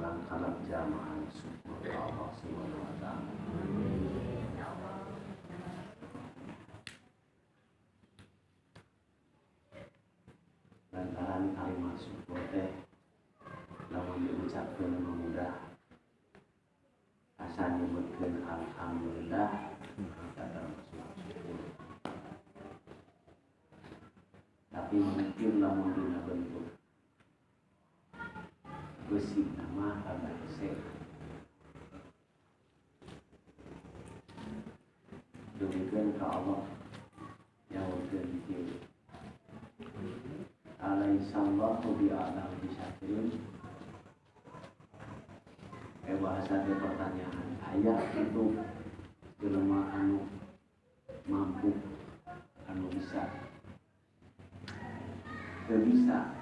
orang anak jamaah syukur Allah Subhanahu wa taala. Lantaran kalimat syukur teh lamun diucapkeun mudah asa nyebutkeun alhamdulillah maka termasuk syukur. Tapi mungkin lamun dina bentuk besi nama kada hese demikian ke Allah yang berjanji alaihissallahu bi'alam bisyakirin. Bahasa dia pertanyaan ayat itu jelema anu mampu anu bisa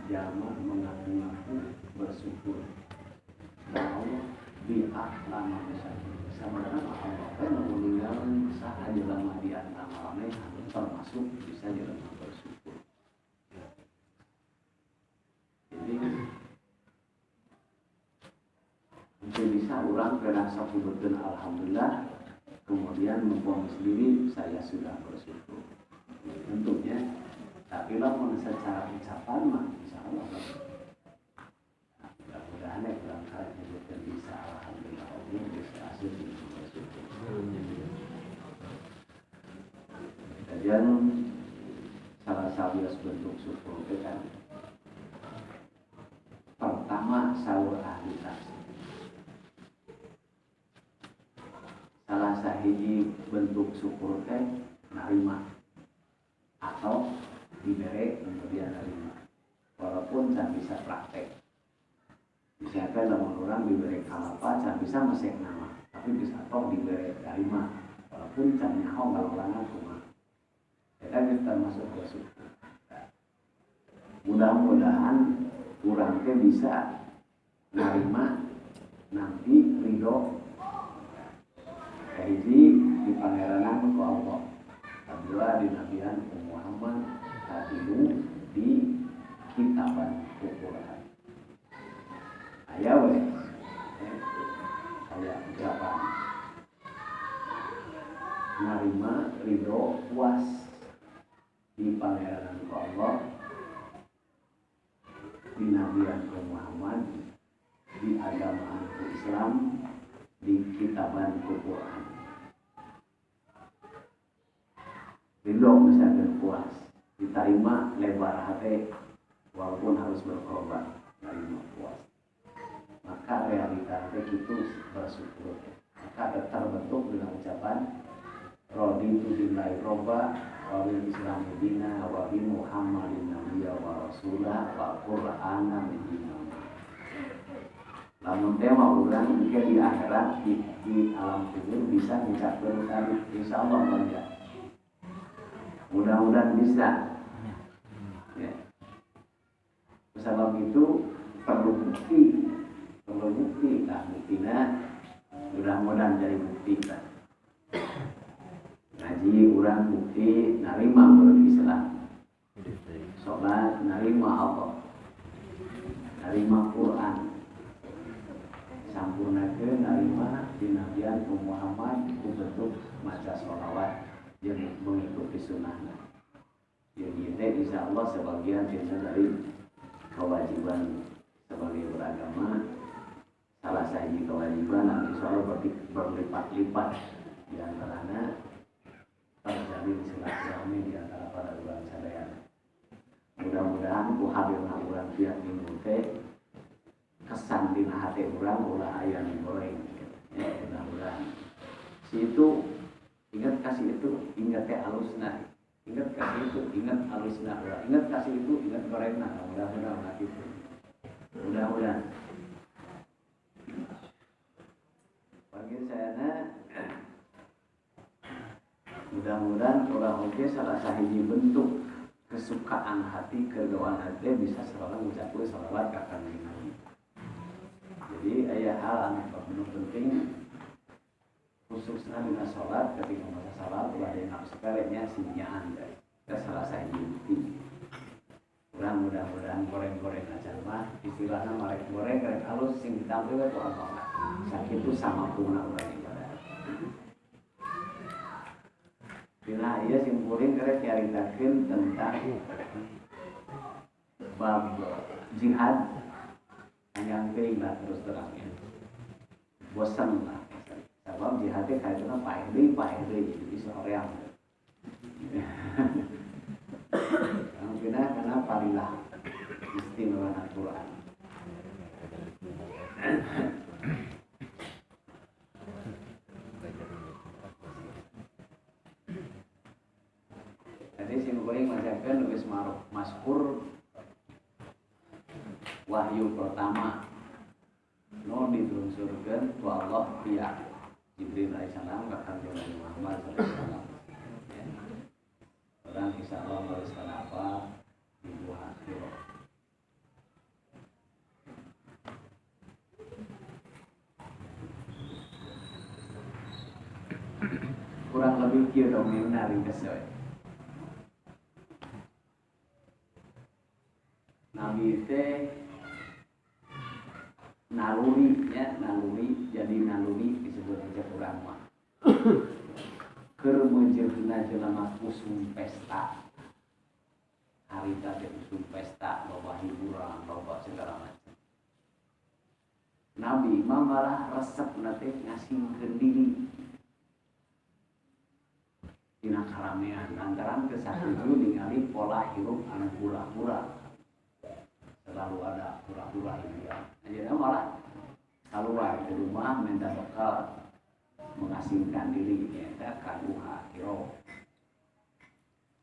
jalma mengaku-ngaku bersyukur bahwa Allah bi'alam bisyakirin. Sebenarnya Allah kan meninggalkan saha jelema di antara ramai termasuk bisa jelema bersyukur. Jadi bisa orang kena syukurkan alhamdulillah, kemudian membuang sendiri saya sudah bersyukur. Tentunya, tapi lamun secara ucapan mah insya Allah. Nah, mudah-mudahan orang kali menyebutkan bisa alhamdulillah Allah bisa asli bersyukur. Kemudian salah satu bentuk syukur itu kan pertama sahur ahli tafsir. Salah sahiji bentuk syukur teh narima atau diberi kemudian narima. Walaupun can bisa praktek. Misalkan lamun orang diberi kalapa can bisa mesek nama, tapi bisa toh diberi narima. Walaupun can nyaho ngalorangan kumaha. Eta geus termasuk bersyukur. Mudah-mudahan urang teh bisa narima nanti ridho hiji di pangeranan ku Allah, kedua di nabian Muhammad, katilu di kitaban Al-Quran. Aya we, aya ucapan narima ridho puas di pangeranan ku Allah, di nabian Muhammad, di agama Islam, di kitaban Al-Quran. Ridho misalkan puas, diterima lebar hati walaupun harus berkorban, terima puas. Maka realitasnya itu bersyukur. Maka terbentuk dengan ucapan raditu billahi robba wa bil islami dina wa bi Muhammadin nabiyya wa rasulah wa qur'ana min imam. Namun tema orang mungkin di akhirat di alam kubur bisa mencapai tadi, insya Allah enggak. Mudah-mudahan bisa. Ya. Sebab itu perlu bukti. Nah buktinya mudah-mudahan jadi bukti kan. Ngaji orang bukti narima berislam, sholat narima Allah, narima Quran. Sampurnakeun narima dinabian Muhammad ku bentuk maca sholawat yang mengikuti sunnahnya. Jadi ini insya Allah sebagian dari kewajiban sebagai beragama. Salah satu kewajiban insya Allah berlipat-lipat di antaranya terjalin silaturahmi di antara para ulama sadaya. Mudah-mudahan ku hadirna urang tiap minggu teh kesan di hati orang ulah ayam goreng ya, mudah-mudahan situ ingat kasih itu ingat halusna, ingat kasih itu ingat halusna, ingat kasih itu ingat gorengna. Mudah-mudahan itu mudah-mudahan bagi saya mudah-mudahan orang oke salah sahiji bentuk kesukaan hati kegawaan hati bisa selalu mengucapkan salawat ka kanjeng Nabi. Jadi ayah hal anu penting khususnya di sholat ketika masa salat ulah ada nafsu kalenya sinyaan dari salah sahiji bukti. Urang mudah-mudahan goreng-goreng aja mah istilahnya marek goreng rek halus sing ditampil itu apa sakit itu sama punah orang ibadah. Bila ia simpulin kerek nyaritakeun tentang bab jihad yang penting lah terus terangnya bosan lah sebab jihadnya kayak itu kan pakai jadi seorang karena parilah istimewa Al-Quran. Jadi simboling masyarakat nulis maskur wahyu pertama no diturunkan ku Allah via Jibril alaihissalam ke kanjeng Nabi Muhammad sallallahu orang insya Allah menuliskan apa di buah hiro. Kurang lebih kira dong ini nari kesewe. Nabi teh naluri jadi naluri disebut aja kurang mah. Keur menjeunna jelema usum pesta. Hari tadi usum pesta, loba hiburan, loba segala macam. Nabi malah resep nanti ngasihkeun diri. Dina karamean lantaran kesatuju ningali pola hirup anu pura-pura. Selalu ada pura-pura ini ya. Jadi malah keluar dari rumah minta bekal mengasingkan diri kita ke duha hiro.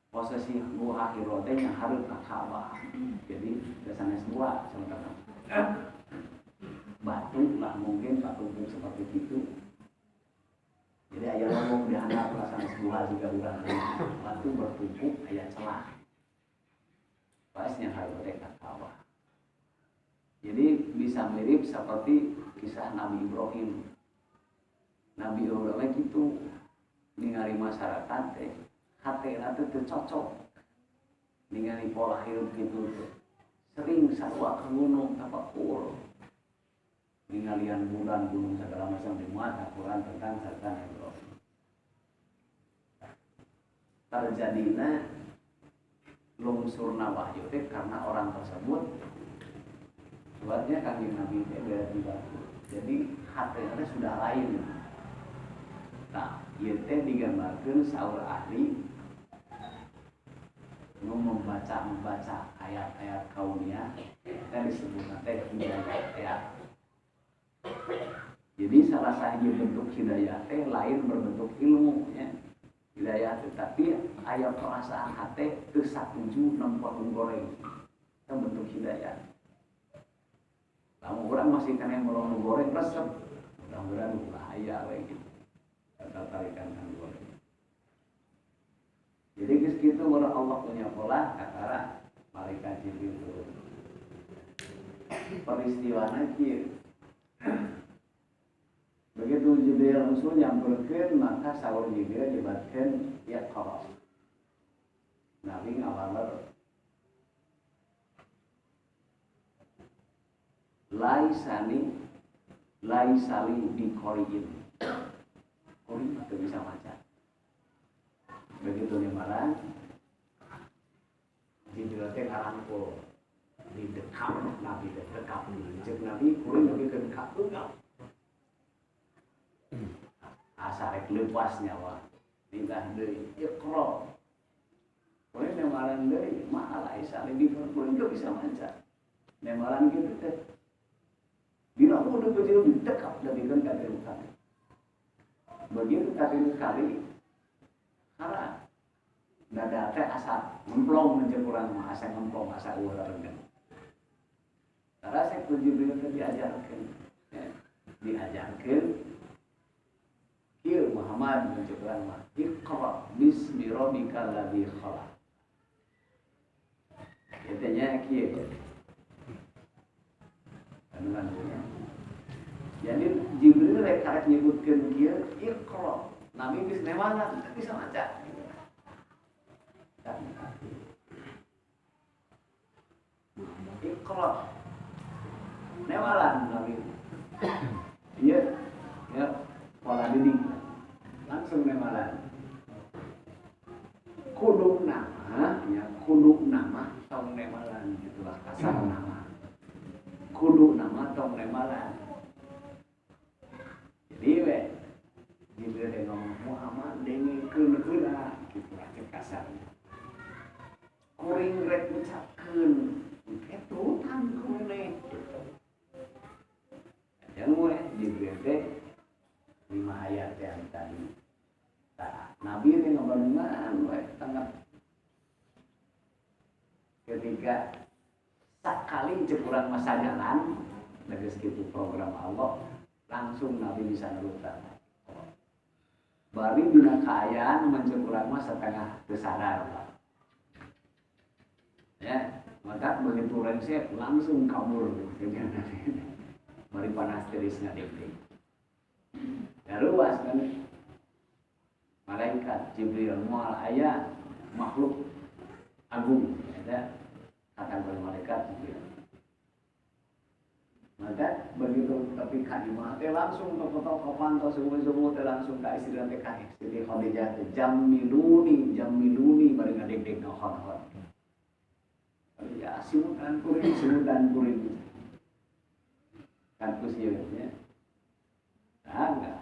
Posisi duha hiro teh yang harus ke Ka'bah. Jadi biasanya dua sementara batu lah mungkin batu seperti itu. Jadi ayat ngomong di anak perasaan dua juga udah batu bertumpuk ayat celah. Pasnya harus ke Ka'bah. Jadi bisa mirip seperti kisah Nabi Ibrahim. Nabi Ibrahim itu ningali masyarakat teh hatena teh teu cocok. Ningali pola hidup gitu teh. Sering sarua ke gunung tapakur. Ningalian bulan gunung segala macam di muat Al-Qur'an tentang sarta Ibrahim. Terjadinya lungsurna wahyu teh karena orang tersebut sebabnya kanjeng Nabi teh berada di batu. Jadi hatena sudah lain. Nah, ieu teh digambarkeun saur ahli nu membaca ayat-ayat kauniyah dan disebut teh hidayah. Jadi salah satu bentuk hidayah teh lain berbentuk ilmu ya. Hidayah tetapi aya perasaan hati teu satuju nempo goreng. Itu bentuk hidayah. Lamun urang masih kana melong goreng resep, mudah-mudahan bahaya we gitu. Tarikan goreng. Jadi kitu menurut Allah punya pola kakara malaikat Jibril turun. Peristiwana kieu. Begitu Jibril usul nyamperkeun maka saur Jibril nyebatkeun ya qaras. Nabi ngawaler laisali dikoriin. Kori itu bisa baca. Begitu nyamaran Jibril teh ngarangkul di dekap Nabi dekap jeung Nabi kuring Nabi ke dekap enggak. Asa rek leupas nyawa. Pindah deui iqra. Kuring nyamaran deui ma laisali dikoriin kuring bisa baca. Nyamaran kitu teh bila udah begitu dekat dari kan katilu kali. Begitu katilu kali, karena dada teh asa ngemplong menjemuran mah asa ngemplong asa ulah rengen. Karena saya Jibril teh diajarkeun, ya, diajarkeun. Kieu Muhammad menjemuran mah iqra bismi rabbikal ladzi khalaq. Katanya kieu. Jadi Jibril rek karek nyebutkeun kieu iqra. Nabi geus newanan bisa maca. Iqra. Newalan Nabi. Iya, ya, pola didik. Langsung newalan. Kudu nama tong newalan gitulah kasar nama. Kudu nama tong newalan. Jadi we diberi ngomong Muhammad dengi keun-keuna gitulah kasarnya. Kuring rek ucapkeun itu tangkune. Yang we diberi 5 ayat yang tadi. Nah, Nabi ini ngobrol-ngobrol tengah ketika sekali cekurang masa jalan dari segitu program Allah langsung Nabi bisa nurutan. Bari dina kaayaan mencekurang masa setengah kesadar Pak. Ya, maka begitu rengsek langsung kabur kemudian Nabi. Bari panas teris ngadeg-deg. Ya luas kan. Malaikat Jibril mual aya makhluk agung ada kata malaikat Jibril. Maka begitu tapi kalimat langsung toko-toko pantau semua langsung ke istri nanti ke istri Khadijah jamiluni bari ngadeg-deg nohon. Ya simutan kuring kan kusirnya. Enggak.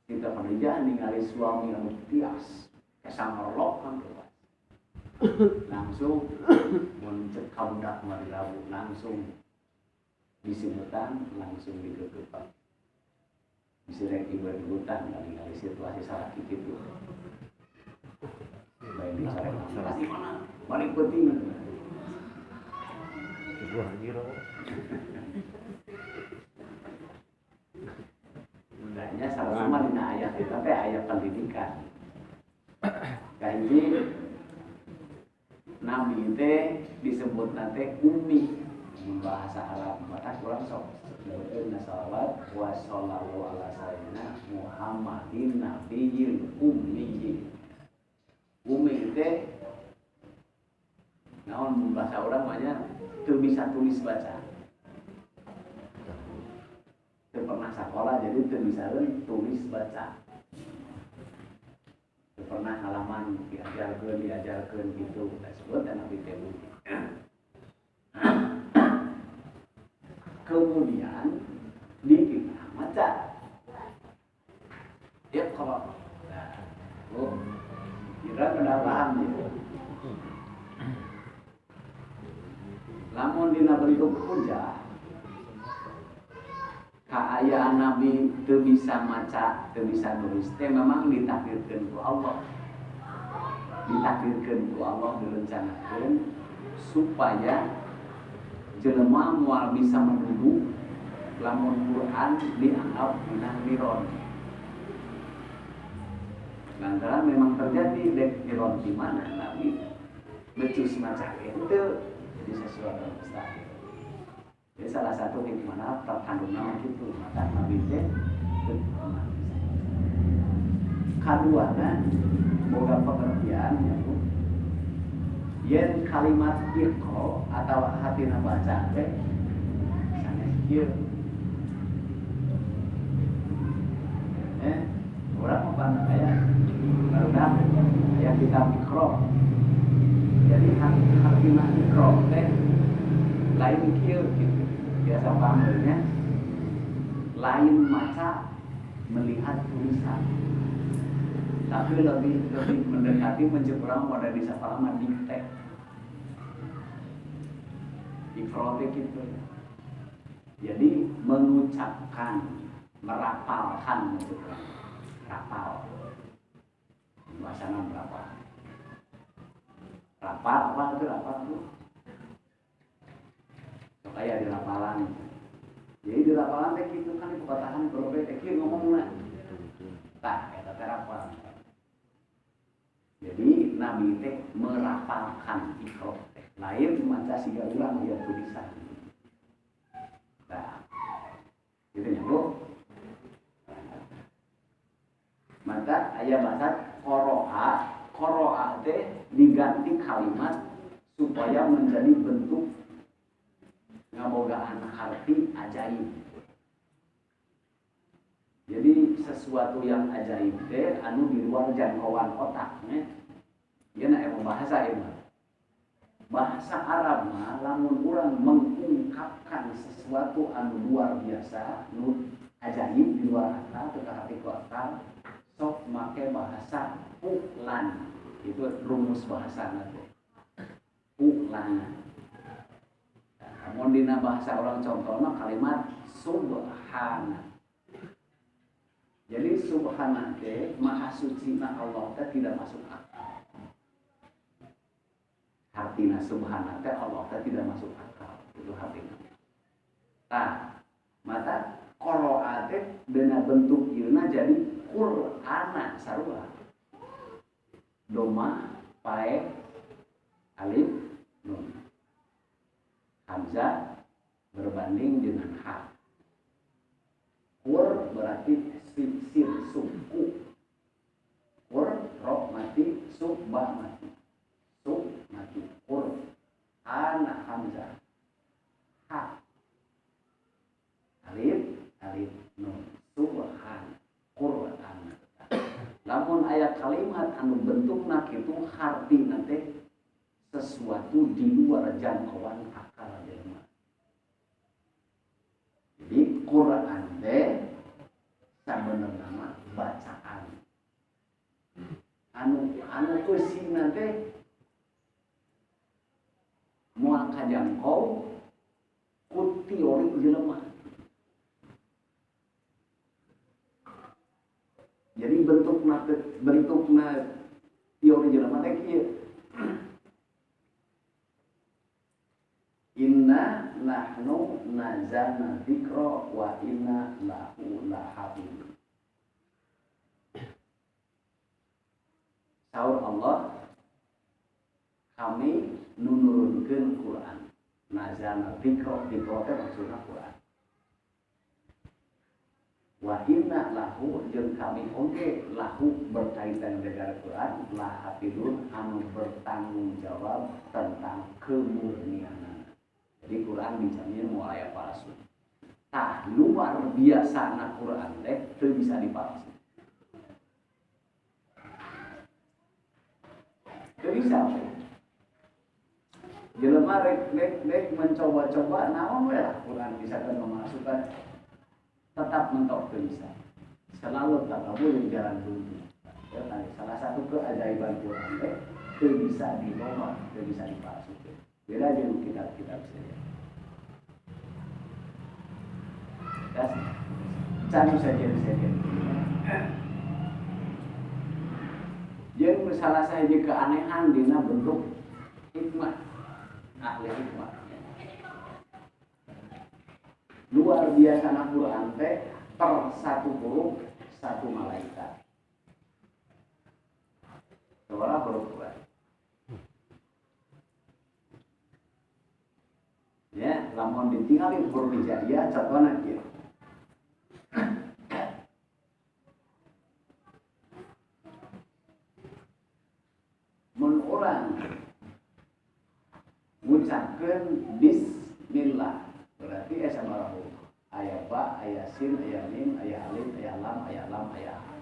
Kita Khadijah ningali suami yang tias kesamerlok kan kelas. Langsung muncul kaudak marilabu langsung disimutan langsung digegepan. Disirek ibu-ibutan ningali situasi salah gitu. Baik disarek pasti mana? Balik penting. Gua hiro. Hendaknya sama-sama dina ayat itu teh ayat pendidikan. Kanji Nabi teh disebut nanti ummi bahasa Arab maka kurang sok disebutkeun salawat wa sallallahu ala sayyidina Muhammadin nabiyil ummi. Ummi teh naon bahasa orang banyak teu bisa tulis baca. Pernah sekolah jadi itu bisa tulis baca. Pernah halaman diajarkan gitu disebut dan Nabi Tebu. Kemudian dipindah maca. Ya kalau kira kedalaman gitu. Lamun dina bentuk hujah keayaan Nabi teu bisa maca, teu bisa nulis teh memang ditakdirkeun ku Allah. Ditakdirkeun ku Allah direncanakeun supaya jelema moal bisa menuduh lamun Quran dianggap minah miron. Lantaran memang terjadi dek miron di mana Nabi becus maca itu jadi sesuatu yang mustahil. Jadi salah satu hikmah terkandungnya gitu maka Nabi teh kaduana boga pengertian yaitu yen kalimat iqra atau hatina baca teh sanes kieu urang apa aya barudak aya kitab iqra jadi hatina iqra teh lain kieu gitu biasa pamernya lain maca melihat tulisan tapi lebih mendekati menjebrang pada bisa paham dikte dikrotik gitu jadi mengucapkan merapalkan menjebrang rapal bahasana berapa rapal apa itu rapal tuh kayak di lapalan. Jadi di lapalan teh kitu kan dipatahan berobe teh kieu ngomongna. Tah eta teh rapal. Jadi Nabi teh merapalkan iqra teh. Lain maca siga urang aya tulisan. Nah. Gitu nya, Bu. Maka aya bahasa qoro'a teh diganti kalimat supaya menjadi bentuk ngabogaan harti ajaib. Jadi sesuatu yang ajaib teh anu di luar jangkauan otaknya. Ieu na emang bahasa ieu. Bahasa Arab mah lamun urang mengungkapkan sesuatu anu luar biasa, anu ajaib di luar akal, teu kahati ku akal, sok make bahasa pu'lan. Itu rumus bahasana teh. Pu'lan. Namun dina bahasa orang contohna kalimat subhana. Jadi subhana teh maha suci na Allah teh tidak masuk akal. Artina subhana teh Allah teh tidak masuk akal. Itu artinya. Tah, mata qiraat teh dina bentuk ieuna jadi Qur'ana sarua. Doma, pae, alif, nun. Hamzah berbanding dengan ha. Qur berarti sir suku. Qur ro mati, sub ba mati. Sub mati. Qur ana hamzah. Ha. Alif, alif nun. Subhan. Qur'an. Lamun ayat kalimat anu bentukna kitu hartina teh sesuatu di luar jangkauan akal jelema. Jadi Quran teh sabenerna mah bacaan. Anu eusina teh moal kajangkau ku teori jelema. Jadi bentukna teori jelema teh kieu. Inna nahnu nazalna dzikra wa inna lahu lahafidun. Saur Allah, kami nunurunkeun Quran. Nazalna dzikra, dzikra teh maksudna Quran. Wa inna lahu jeung kami oge lahu berkaitan dengan Quran lahafidun anu bertanggung jawab tentang kemurnianan. Jadi Quran dijamin mau aya palsu. Tah luar biasa na Quran teh teu bisa dipalsu. Teu bisa. Jelema rek mencoba-coba naon we lah Quran bisa kan memasukkan tetap mentok teu bisa. Selalu tak kabul jalan buntu. Ya, salah satu keajaiban Quran teh teu bisa diloma, teu bisa dipalsukeun. Beda jeung kitab-kitab saja. Canu saja. Jeung salah saja keanehan dina bentuk hikmah, ahli hikmah. Luar biasa na Quran teh per satu huruf satu malaikat. Seorang huruf Quran. Ya, lamun ditinggalin huruf hijaiyah contohna kieu. Mun urang ngucapkeun bismillah berarti aya sabaraha huruf? Aya ba, aya sin, aya mim, aya alif, aya lam, aya ha.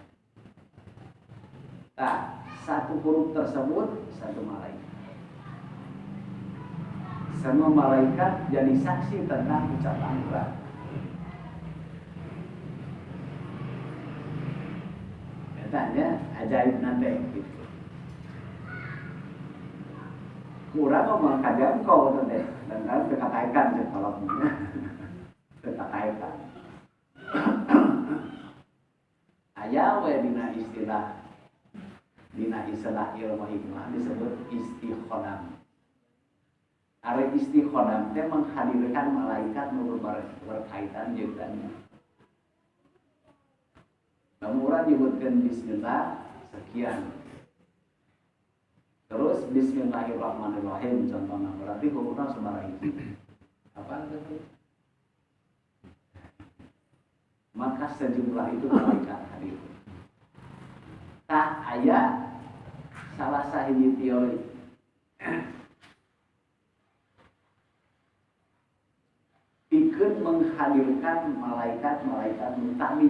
Nah, satu huruf tersebut satu malaikat. Semua malaikat jadi saksi tentang ucapan Quran. Katanya ajaib nanti gitu. Kurang mau kajangkau nanti dan harus dikatakan kalau punya dikatakan. Aya we dina istilah ilmu hikmah disebut istikhodam. Ari istikhodam teh menghadirkan malaikat nu berkaitan jeung dannya. Lamun urang nyebutkeun bismillah sekian. Terus bismillahirrahmanirrahim contohna berarti hurufna sabaraha hiji? Apa itu? Maka sejumlah itu malaikat hadir. Tah aya salah sahiji teori menghadirkan malaikat-malaikat tadi.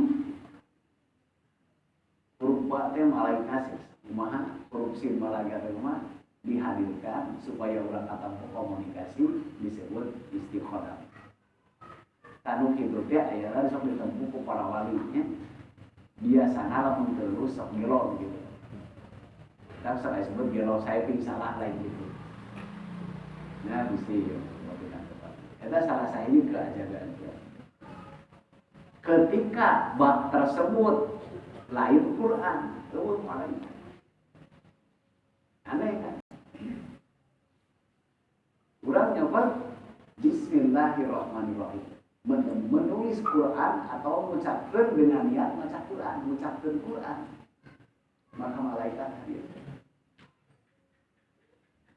Huruf ba teh malaikat kumaha korupsi malaikat mah dihadirkan supaya orang katampo komunikasi disebut istikhodah. Tanu kitu teh aya sok ditempuh ku para walinya. Biasana lamun terus sok gelo gitu. Kan sok disebut gelo saya ping salah lain gitu. Nah, bisi eta salah saya juga keajagaan. Ketika bab tersebut lain Quran, eueuh malaikat. Aneh kan? Urang nyoba Bismillahirrahmanirrahim. Menulis Quran atau mengucapkan dengan niat maca Quran, mengucapkan Quran. Maka malaikat hadir.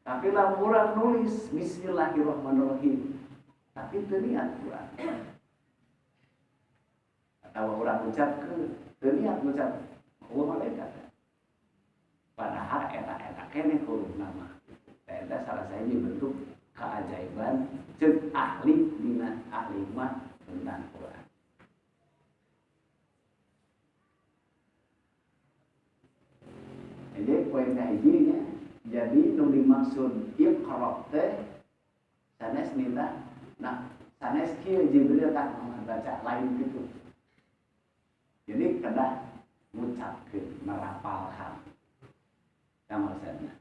Tapi lamun urang nulis Bismillahirrahmanirrahim, tapi teu niat Quran. Atau urang ucapkeun teu niat ngucap, malaikat. Padahal eta keneh huruf nama. Eta salah satu bentuk keajaiban ceuk ahli dina ahli mah tentang Quran. Jadi poin kahijinya, jadi nu dimaksud iqra teh sanes nita, nah sanes kieu Jibril tak baca lain gitu. Jadi kedah ngucapkeun, merapalkan. Maksudnya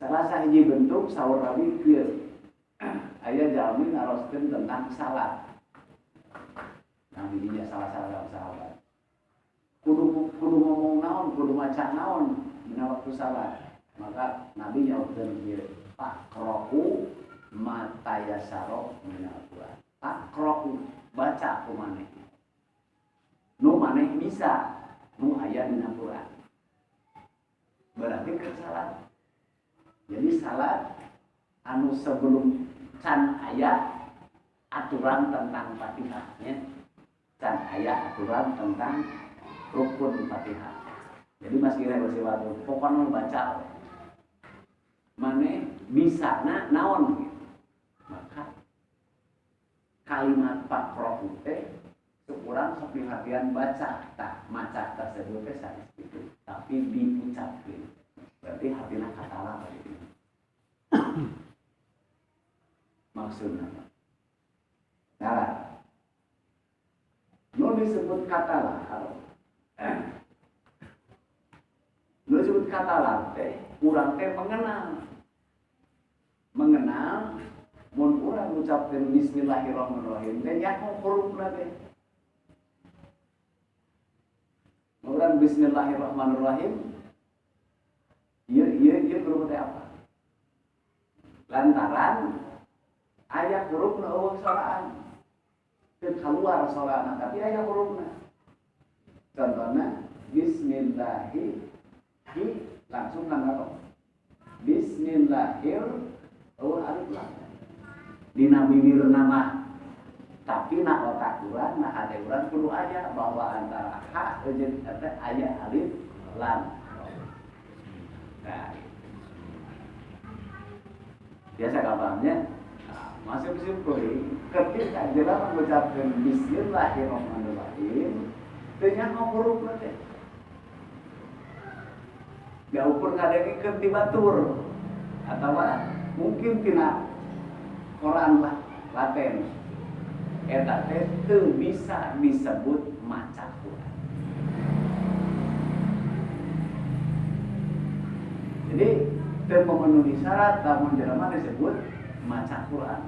salah sahiji bentuk saur rawi kieu aya jalmi naroskeun tentang salat. Nah didinya salah sahabat kudu ngomong naon, kudu maca naon dina waktu salat. Maka Nabi nyautkeun kieu faqra'u ma tayassara minal Qur'an. Faqra'u baca ku maneh nu maneh bisa nu aya dina Qur'an. Berarti ke salat. Jadi salat anu sebelum can aya aturan tentang Fatihahnya, can aya aturan tentang rukun Fatihah. Jadi Mas kira bersifat pokoknya baca mane bisa naon gitu. Maka kalimat faqra'u teh sekurang sok perhatian baca tak maca tersebut teh sanes itu, tapi diucapkeun. Berarti hatina katala gitu. Maksudna cara nu disebut katala nu disebut katala teh urang teh mengenal mun urang ngucapkeun bismillahirrahmanirrahim teh nyaho hurufna teh. Urang bismillahirrahmanirrahim ieu huruf teh apa? Lantaran aya hurufna eueuh solaan. Teu kaluar soalna tapi aya hurufna. Contohna bismillahi langsung nangaro. Bismillahir eueuh alif lam. Dina bibirna mah tapi na otak urang na hade urang kudu aya bahwa antara ha jeung eta aya alif lam. Nah, biasa kabarnya masih simpul ketika jelas mengucapkan bismillahirrahmanirrahim dengan huruf teh gak ukur ngadengikeun ti batur atau mungkin tina Quran Laten eta teh teu bisa disebut maca Quran. Jadi teu memenuhi syarat lamun jelema disebut maca Quran.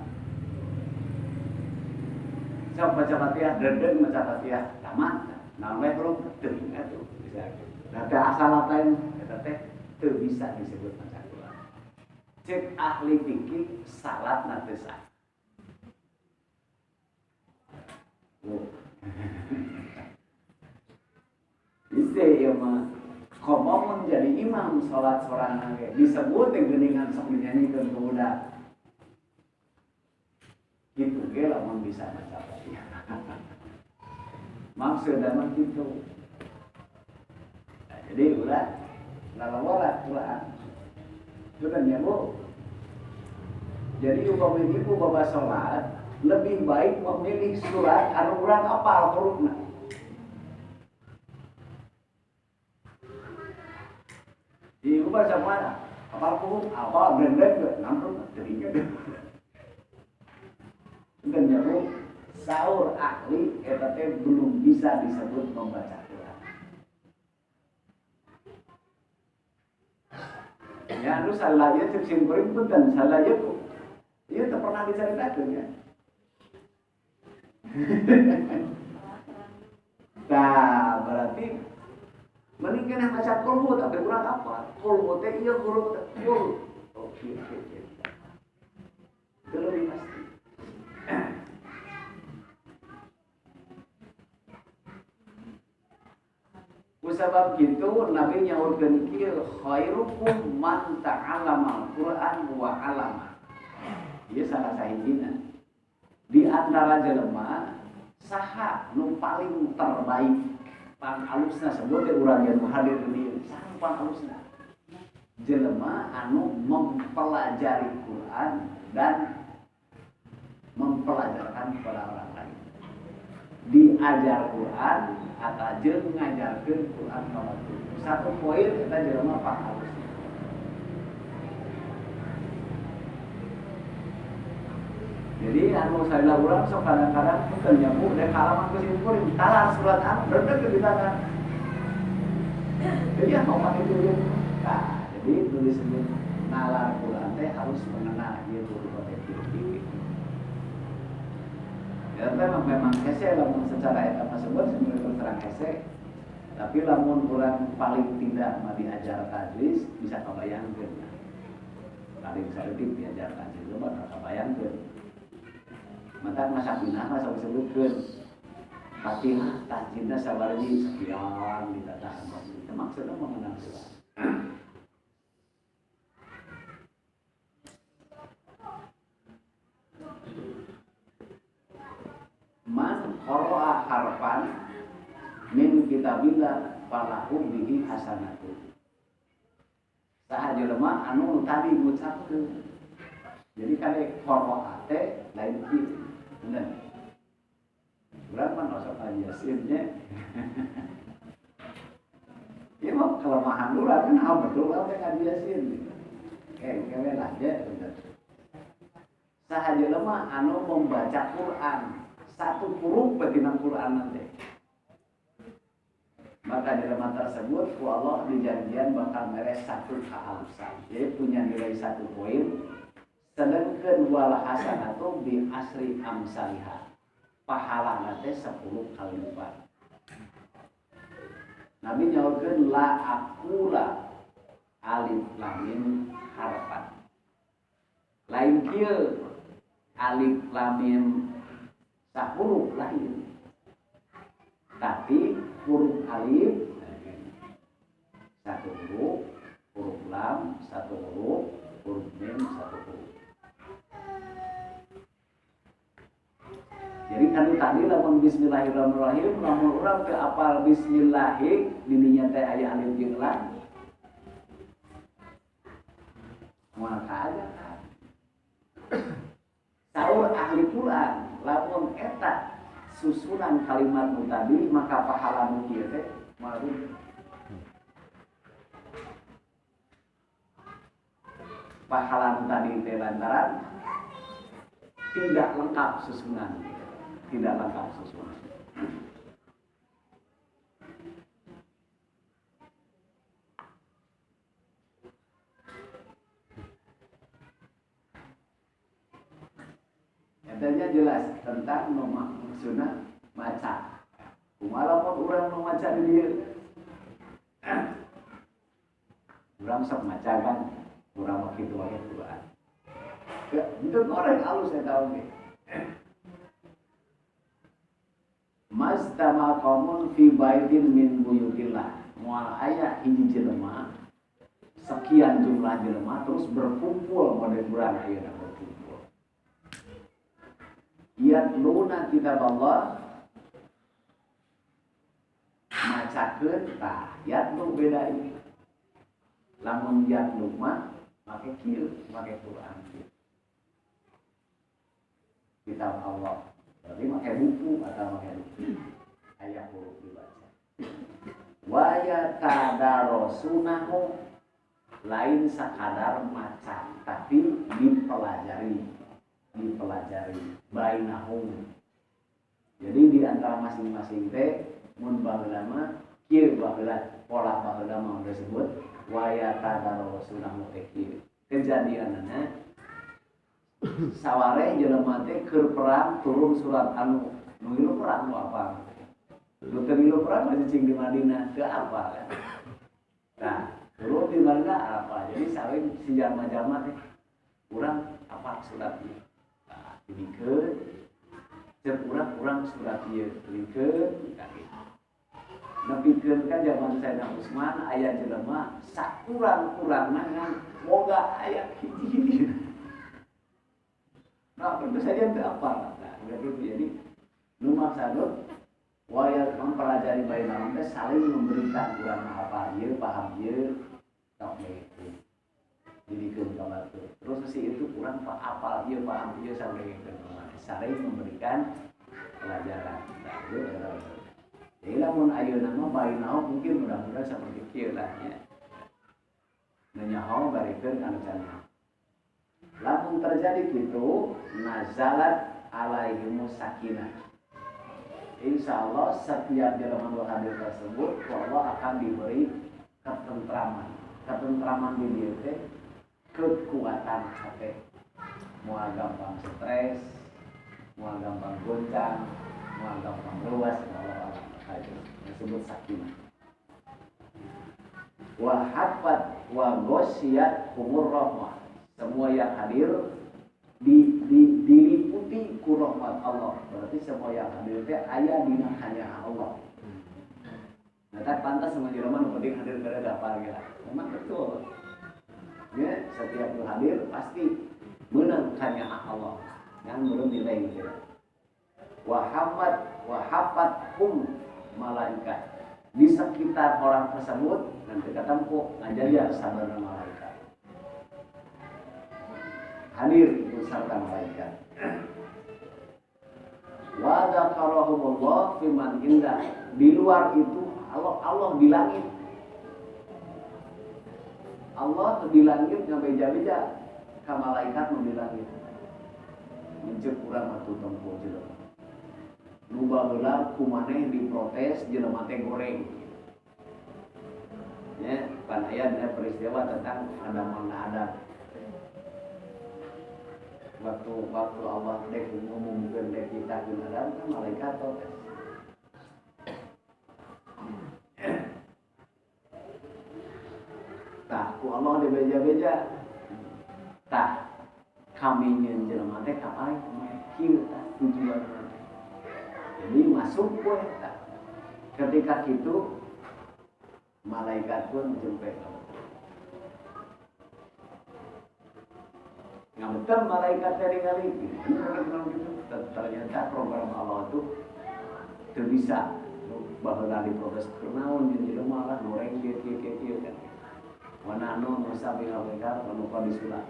Sok baca Fatihah dedeng maca Fatihah tamat. Naon we belum teu atuh bisa. Ada asal lain eta teh teu bisa disebut maca Quran. Cek ahli fikih salatna teu sah. Bisa ya mah komo menjadi imam sholat sorangan disebut yang geningan sok dinyanyikan ke budak gitu ge lamun bisa baca Fatihah. Maksudna mah gitu. Nah, jadi ulah lalawala Quran itu kan ya Bu. Jadi umpama ibu bawa sholat baik memilih surat anu urang apal hurufna. Di ubah sama apal huruf, apal blend-blend nampun jadinya. Dan nyaru saur ahli eta teh belum bisa disebut membaca Quran. Ya anu salah ya cek simkuring punten salah ya ku. Ieu teu pernah dicaritakeun ya. Nah, berarti mending kena baca kulhu tapi kurang apa? Kulhu teh ieu huruf kul. Oke. Itu lebih pasti. Kusabab gitu Nabi nyaurkeun kieu khairukum man ta'allama al-Qur'an wa 'allama. Ieu salah sahijina. Di antara jelema saha nu paling terbaik pang alusna sebut teh urang yang hadir di saha pang alusna jelema anu mempelajari Quran dan mempelajarkan kepada orang lain. Diajar Quran atau jeung ngajarkeun Quran ka batur. Satu poin kita jelema pang alusna. Jadi anu saya urang sok kadang-kadang bukan nyambung dari halaman ke simkuring talar surat anu bener ke di tangan. Jadi mau pakai dulu. Nah, jadi tulisnya nalar Quran teh harus mengenal ieu huruf titik. Ya memang hese lamun secara eta tersebut sebenarnya terang hese. Tapi lamun urang paling tidak mau diajar tajwid bisa kabayangkeun. Paling saeutik diajar tajwid mah kabayangkeun. Mata masak binah masa disebutkan Fatihah tajwidna sabarji sekian ditata itu maksudnya mengenal surat. Man qara'a harfan min kitabillah falahu bihi hasanatu. Saha jelema anu tadi ngucapkeun. Jadi kade qara'a teh lain kieu. Bener. Berapa masuk Yasinnya? Ini mah kelemahan dulu kan betul lah dengan Yasin. Kayak aja bener. Sahaja lemah anu membaca Quran satu huruf betina Quran nanti. Maka di lemah tersebut Allah dijanjian bakal meres satu kehalusan. Jadi punya nilai 1 poin. Sedangkan wal hasanatu bi asri amsalihah. Pahalana teh 10 kali lipat. Nabi nyaurkeun la aqula alif lam mim harfan. Lain kieu alif lam mim sahuruf lain. Tapi huruf alif 1 huruf, huruf lam 1 huruf, huruf mim 1 huruf. Jadi kan tadi lamun bismillahirrahmanirrahim lamun urang teu apal bismillah dininya teh aya alif jeung lam. Maka aja kan. Saur ahli Quran lamun eta susunan kalimat nu tadi maka pahala nu kieu teh malu. Pahala nu tadi teh lantaran tidak lengkap susunan. Tidak lengkap susunan. Adanya jelas tentang maksudna maca. Walaupun orang memaca di dia, orang sok maca kan, orang begitu ayat Quran. Itu orang halus saya tahu nih. Mastama qaumun fi baitin min buyutillah. Moal aya hiji jelema sekian jumlah jelema terus berkumpul model urang ayeuna berkumpul. Yatluna kitab Allah macakeun tah yatlu beda ini. Lamun yatlu mah make kieu, make Quran kieu. Kitab Allah berarti pakai buku atau pakai ayat huruf dibaca. Wa yatadarasunahu lain sekadar maca tapi dipelajari bainahum. Jadi di antara masing-masing teh mun baheula mah kieu baheula pola baheula mah disebut wa yatadarasunahu teh kieu. Kejadianana saware jelema teh keur perang turun surat anu nu perang nu apa? Nu teu perang masih cing di Madinah teu apa kan. Nah, turun di Madinah apa? Jadi saling si jalma-jalma teh urang apa surat ieu. Nah, dibikeun cek urang surat ieu dibikeun kitu. Nepikeun kan zaman Sayyidina Utsman aya jelema sakurang-kurangna ngan boga aya hiji-hiji. Nah, tentu saja itu apa? Nah, begitu. Jadi, nu maksudna waya mempelajari bainahum teh saling memberikan urang apa ieu, paham ieu, tok begitu. Didikeun ka batu. Terus si itu urang apal ieu, paham ieu saling memberikan pelajaran. Nah, itu adalah. Jadi lamun ayeuna mah bainahum mungkin mudah-mudahan seperti kieu lah nya. Nyaho barikeun anu cenah. Lamun terjadi gitu, nazalat alaihimus sakinah. Insyaallah setiap jelema nu hadir tersebut Allah akan diberi ketentraman. Ketentraman di dieu teh kekuatan hati. Moal gampang stres, moal gampang goncang, moal gampang luas Allah disebut sakinah. Wa hafat wa ghasyiyat humur rahmah. Semua yang hadir diliputi ku rahmat Allah. Berarti semua yang hadir teh aya dina hanya Allah. Nah, tak pantas sama jelema nu penting hadir kada dapar geus. Memang betul. Ya, setiap yang hadir pasti menang hanya Allah. Yang belum nilai gitu. Wa hafat malaikat. Di sekitar orang tersebut nanti ketemu ngajaja sabarna malaikat. Hadir itu serta malaikat. Wa dzakarahumullah fi man indah. Di luar itu Allah di langit. Allah di langit ngabeja-beja ka malaikat nu di langit. Mencek urang atuh tempo jelema. Nu baheula kumaneh diprotes jelema teh goreng. Ya, pan aya dina peristiwa tentang Adam dan Adam. Waktu Allah dek ngomongkeun dek kita keun Adam kan malaikat protes. Tah ku Allah dibeja-beja. Tah kami nyeun jelema teh kapae kieu tah tujuan. Jadi masuk pun tah. Ketika kitu malaikat pun jemput. Ngabetul malaikat dari kali ternyata program Allah itu terbisa bahwa diproses kenaun jadi malah goreng kieu kan. Wananu nusa bingaweka manuka disula.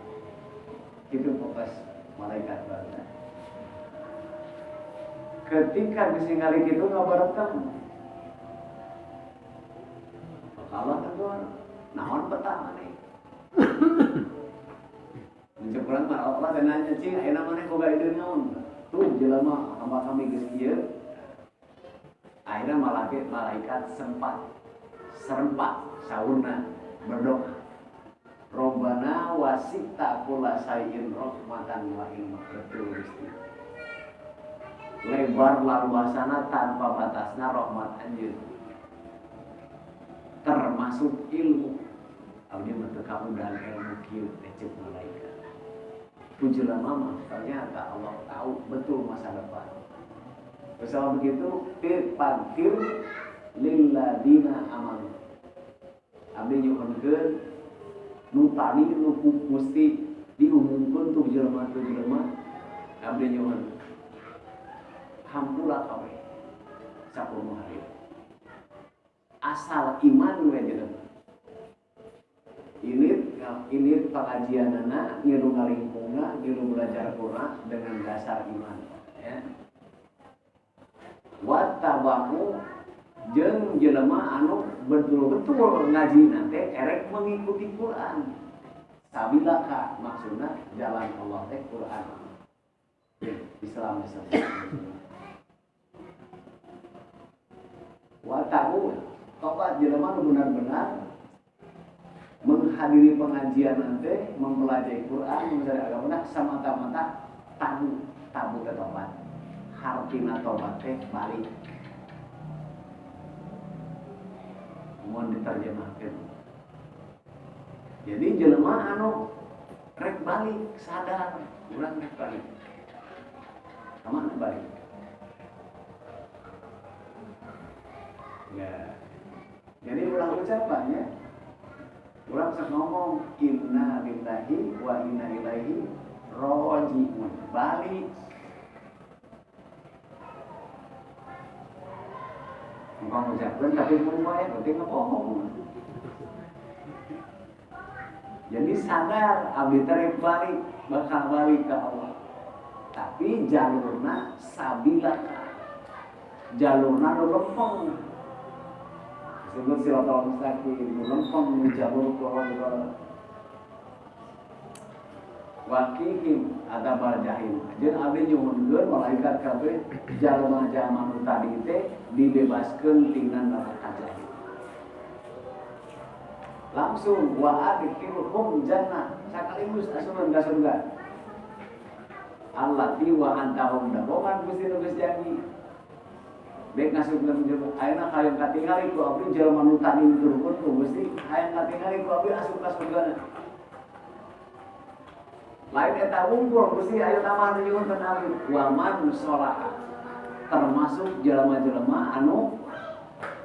Itu fokus malaikat bahasa. Ketika disingali kitu ngabaretan Allah kedua, naon pertama nih. Mencekurang mah Allah dan nanya cing, ayeuna maneh boga ide naon? Tuh jelema hamba kami geus kieu. Akhirnya malaikat serempak saurna berdoa. Robbana wasita kulla syai'in rahmatan wa ilma. Betul Gusti. Lebar luasana tanpa batasna rahmat Anjeun. Termasuk ilmu. Abdi mah kamudahan ilmu kieu teh ceuk malaikat. Tujuan mama ternyata Allah tahu betul masa depan. Bersama begitu pantir lilladina amanu. Abdi nyuhunkeun nu tani nu mesti diumumkeun tu jelema abdi nyuhun. Hampura kabeh. Sakumaha hari. Asal iman we jelema. Ini pengajianana ngiru ngalingkungna ngiru belajar Quran dengan dasar iman ya. Wattabahu jeung jelema anu betul-betul ngaji nanti erek mengikuti Quran. Sabilaka maksudna jalan Allah teh Quran. Islam. Wattabu tobat jelema nu benar-benar menghadiri pengajian nanti mempelajari Quran mencari agama semata-mata tabu ke tobat. Hartina tobat teh balik. Mohon diterjemahkan. Jadi jelema anu rek balik sadar, urang rek balik. Kemana balik? Ya. Jadi ulang ucapannya, ulang sok ngomong inna lillahi wa inna ilaihi raji'un. Balik. Engkau mengucapkan tapi berupaya penting ngebohong. Jadi sadar abdi teh balik bakal balik ke Allah. Tapi jalurna sabilaka. Jalurna nu lempeng. Disebut siratal mustaqim, lempeng jalur Quran. Wakihim adabal jahim. Jeung abdi nyuhunkeun malaikat kabeh jalma-jalma nu tadi teh dibebaskeun tina neraka jahim. Langsung wa adkhilhum jannah sakaligus asupan ka surga. Allati wa antahum dabokan Gusti nu geus janji. Bek ngasupkeun jeung ayeuna hayang katingali ku abdi jalma nu tadi turun ku Gusti hayang katingali ku abdi asup ka surgana. Lain eta wungkul Gusti aya tamah nyuhunkeun abdi wa man sholaha termasuk jelema-jelema anu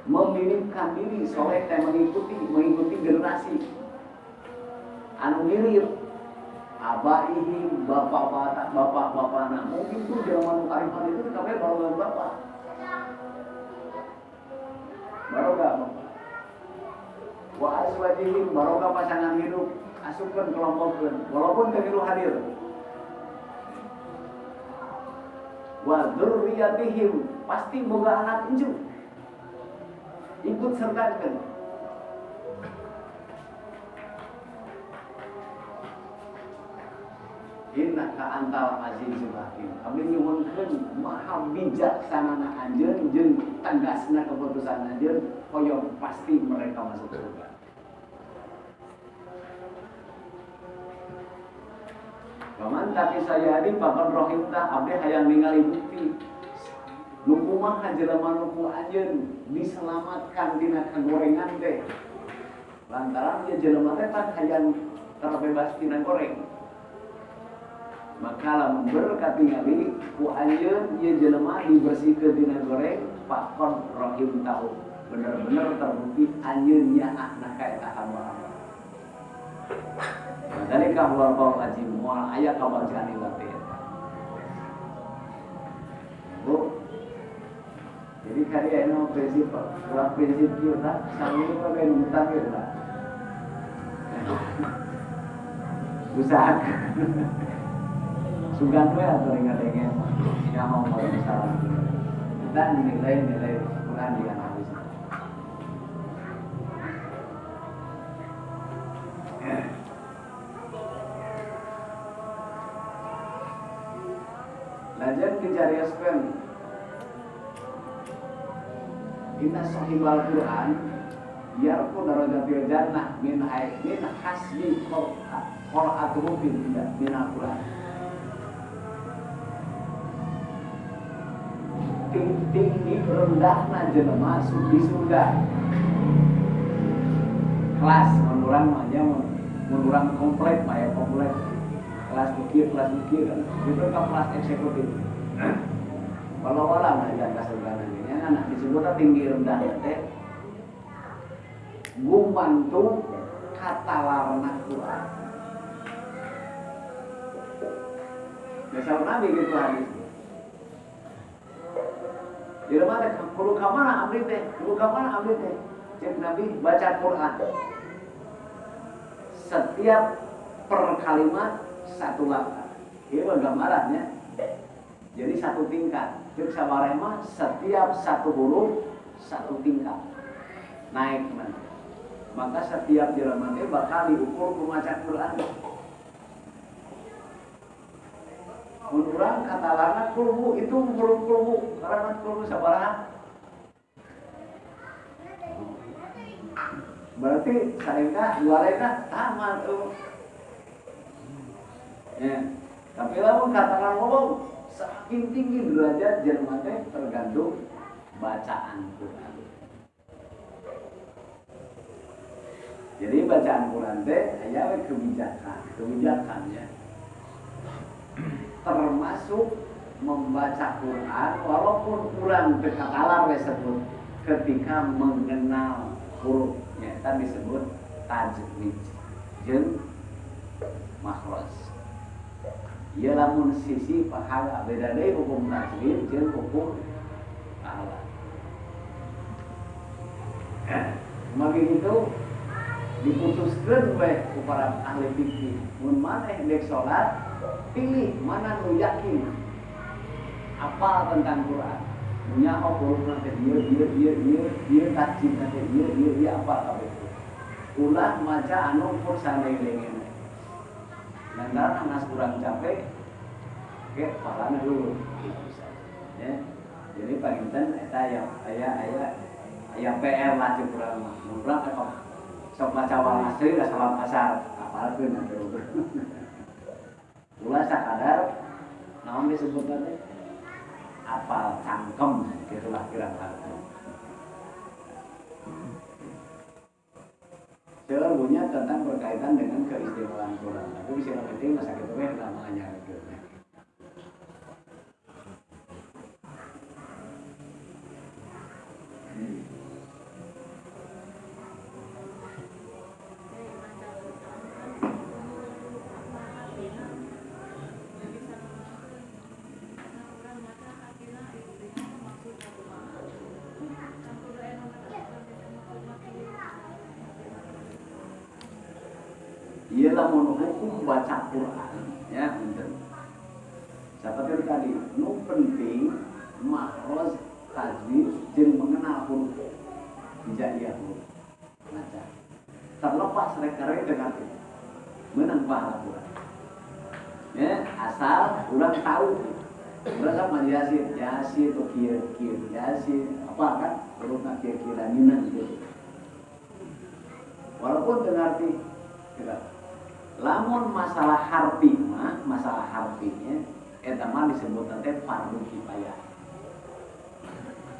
memiripkan diri soleh teh mengikuti generasi anu mirip abaihim bapak-bapana mungkin tuh jelema anu karifan itu kabeh baroga bapak baroga wa azwajihim baroga pasangan hidup asupkeun kelompokkeun walaupun teu milu hadir wa dzurriyyatihim pasti boga anak incu ikut sertakan. Innaka antal azizul hakim. Abdi nyuhunkeun maha bijaksanana anjeun jeung tegasna keputusan anjeun hoyong pasti mereka masuk surga. Paman tapi saya adi papan rohimtah abdi hayang ningali bukti. Nu kumaha jelema nu ku anjeun diselamatkan dina kagorengan teh. Lantaran ieu jelema teh kan hayang terbebas tina goreng. Maka lamun berkatingali ku anjeun ieu jelema dibersihkeun tina goreng pakon rohim tahu. Bener-bener terbukti anjeun nyaahna ka eta hamba-hamba. Dalika huwal qaul azim moal aya kabacaan ieu teh. Bu jadi karya ini prinsip, kurang prinsip kita, sambil itu pakai nutang kita. Usahakan. Sugan gue atau ingat-ingat yang mau salah. Kita nilai-nilai Quran di analis. Lajan kejariaskan inna sahibal Quran yarku darajatil jannah min hasbi qira'atuhu min al-Quran. Tinggi rendahna jelema di surga. Kelas menurang aja menurang komplek maya komplek. Kelas mikir kan. Itu kan kelas eksekutif. Walau-walau ngajar ka surga nanti anak disebutnya tinggi rendah teh gumantung katalarna Quran. Misal Nabi gitu hadis. Di rumah teh kudu ka mana abdi teh? Cek Nabi baca Quran. Setiap per kalimat satu lafaz. Ieu gambarannya. Jadi satu tingkat. Cek sabaraha mah setiap satu huruf satu tingkat naik nanti. Maka setiap jelema teh bakal diukur ku maca Quran. Mun urang katalana kulhu itu huruf kulhu, karena kulhu sabaraha? Berarti saengka luarena sama tuh. Ya. Tapi lamun katakan ngomong saking tinggi derajat jelema teh tergantung bacaan Quran. Jadi bacaan Quran teh aya kebijakannya. Termasuk membaca Quran walaupun kurang tekakalar disebut ketika mengenal hurufnya tadi disebut tajwid jeung makhraj. Ieu lamun sisi pahala beda deui hukum tajwid jeung hukum pahala. Maka itu diputuskeun we ku para ahli fikih mun maneh dek salat pilih mana nu yakin apa tentang Quran. Punya huruf nanti dia tajwid nanti dia apa kabeh. Ulah maca anu pun sanelengeun. Lantaran anas kurang capek, ke palana dulu. Ya. Jadi panginten eta aya PR lah cek urang mah. Urang kok sok maca wal asri da salam asar, apalkeun nanti urang. Ulah sakadar naon disebutna teh? Apal cangkem gitulah kira-kira. Seluruhnya tentang berkaitan dengan keistimewaan Quran. Tapi bisa penting masa kita namanya gitu. Ia lamun hukum baca Quran, ya bener. Seperti tadi, nu penting makhraj tajwid jeung mengenal huruf hijaiyah huruf baca. Terlepas rek-rek dengan itu, menang pahala Quran. Ya, asal urang tahu. Urang sama Yasin atau kieu, Yasin, apa kan? Hurufna kieu dina gitu. Walaupun dengan arti tidak. Lamun masalah harfinya eta mah disebut teh fardu kifayah.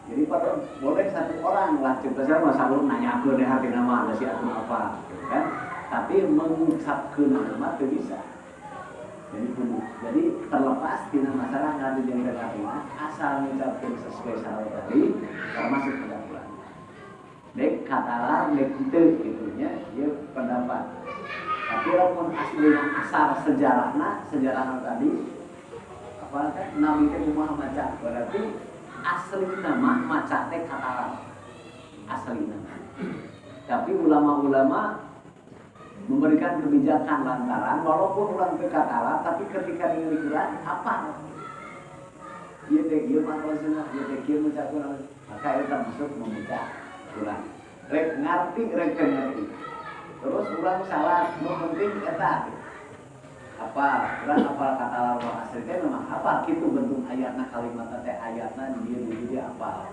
Jadi pada boleh satu orang lah coba masalah nanyakeun deh harfi nama ada si atau apa gitu kan. Tapi mengucapkeun nama teu bisa. Jadi terlepas dina masalah ngadu jeung harfina asal ngucapkeun sesuai syarat tadi termasuk pendapat. Dek katalar dek teu gitunya ieu pendapat. Tapi lamun aslinya asal sejarahna tadi apa kan Nabi teh kumaha maca berarti aslina mah maca teh kataran aslina. Tapi ulama-ulama memberikan kebijakan lantaran walaupun ulang teh kataran tapi ketika di Quran apa ieu teh ieu mah maksudna ieu teh kieu maca Quran maka itu termasuk membaca Quran. Rek ngarti rek ngerti. Terus urang salah, nu penting eta apa? Urang apa kata Allah asli teh memang apa kitu bentuk ayatna kalimat teh ayatna dia apa?